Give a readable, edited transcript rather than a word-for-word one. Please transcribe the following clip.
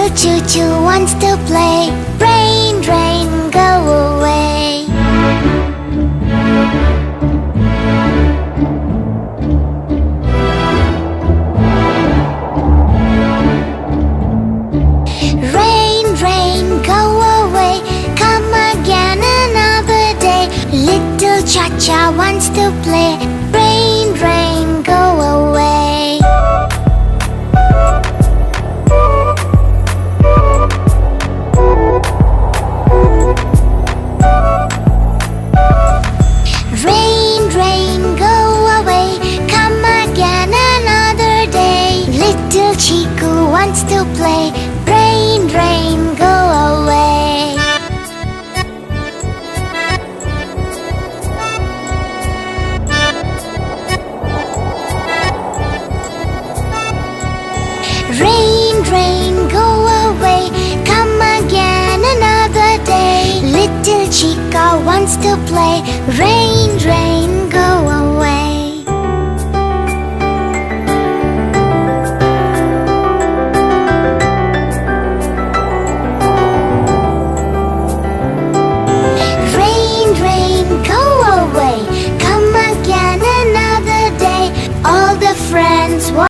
Little choo-choo wants to play. Rain, rain, go away. Rain, rain, go away. Come again another day. Little cha-cha wants to play. Rain, rain, go away. Rain, rain, go away. Come again another day. Little Chiku wants to play. Rain, rain, go away. Rain, rain, go away. Come again another day. Little Chica wants to play. Rain, rain, go away. Rain, rain, go away. Come again another day. All the friends